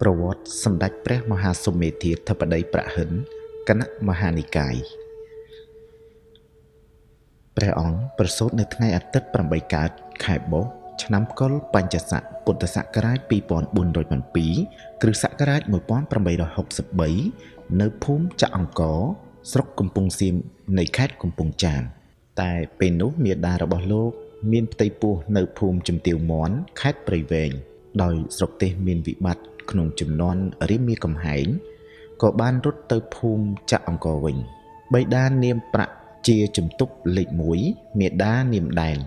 ប្រវត្តិសម្ដេចព្រះមហាសុមេធាធិបតីប្រហិនគណៈមហានិកាយព្រះអង្គប្រសូតនៅថ្ងៃអាទិត្យ8កើតខែបុស្សឆ្នាំកុរបញ្ញស័កពុទ្ធសករាជ2407គ្រិស្តសករាជ1863នៅភូមិចាក់អង្គរស្រុកកំពង់សៀមនៃខេត្តកំពង់ចាមតែពេលនោះមាតារបស់លោកមានផ្ទៃពោះនៅភូមិជំទាវមន់ខេត្តព្រៃវែងដោយស្រុកទេសមានវិបត្តិក្នុងជំនាន់រាមាកំហែងក៏បានរត់ទៅភូមិចាក់អង្គរវិញបិតានាមប្រាក់ជាជំទប់លេខ1មាតានាមដែន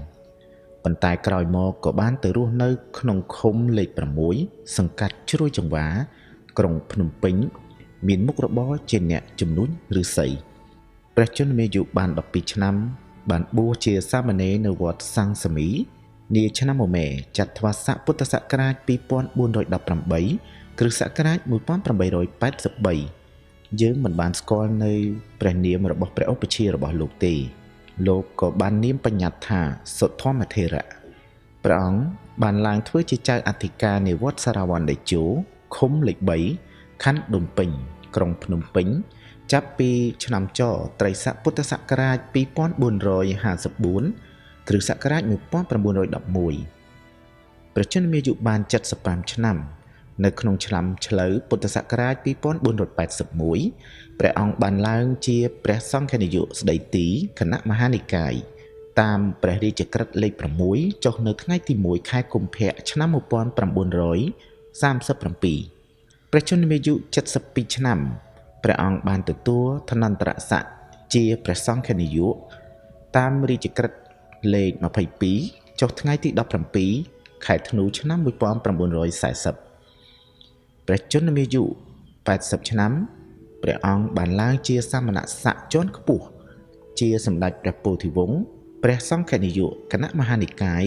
ប៉ុន្តែក្រោយមកក៏បានទៅរស់នៅក្នុងឃុំលេខ6សង្កាត់ជ្រោយចង្វាក្រុងភ្នំពេញមានមុខរបរជាអ្នកជំនួញឫស្សីព្រះជន្មាយុបាន12ឆ្នាំបានបួសជាសាមណេរនៅវត្តសង្ឃសមីនាឆ្នាំមមែចត្វាស័កពុទ្ធសករាជ2418គ្រិស្តសករាជ1883យើងមិនបានស្គាល់នៅព្រះនាមរបស់ព្រះឧបជារបស់លោកទេលោកក៏បាននាមបញ្ញត្តិថាសុធម្មថេរៈព្រះអង្គបានឡើងធ្វើជាចៅអធិការនៃវត្តសារវណ្ណតេជោឃុំលេខ3ខណ្ឌដូនពេញក្រុងភ្នំពេញចាប់ពីឆ្នាំចត្រីស័កពុទ្ធសករាជ2454គ្រិស្តសករាជ1911ព្រះជន្មាយុបាន75ឆ្នាំនៅក្នុងឆ្នាំឆ្លូវពុទ្ធសករាជ2481ព្រះអង្គបានឡើងជាព្រះសង្ឃនាយកស្ដីទីគណៈមហានិកាយតាមព្រះរាជក្រឹត្យលេខ6ចុះនៅថ្ងៃទី1ខែកុម្ភៈឆ្នាំ1937ព្រះជន្មាយុ72ឆ្នាំព្រះអង្គបានទទួលឋានន្តរស័ក្តិជាព្រះសង្ឃនាយកតាមរាជក្រឹត្យលេខ22ចុះថ្ងៃទី17ខែធ្នូឆ្នាំ1940ព្រះជន្មាយុ80ឆ្នាំព្រះអង្គបានឡើងជាសាមណស័ក្តិជាន់ខ្ពស់ជាសម្ដេចព្រះពោធិវង្សព្រះសង្ឃនាយកគណៈមហានិកាយ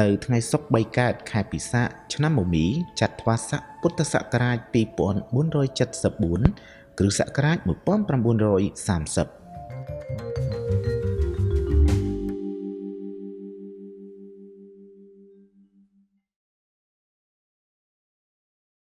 នៅថ្ងៃសុក្រ3កើតខែពិសាខឆ្នាំមមីចត្វាស័កពុទ្ធសករាជ2474គ្រិស្តសករាជ1930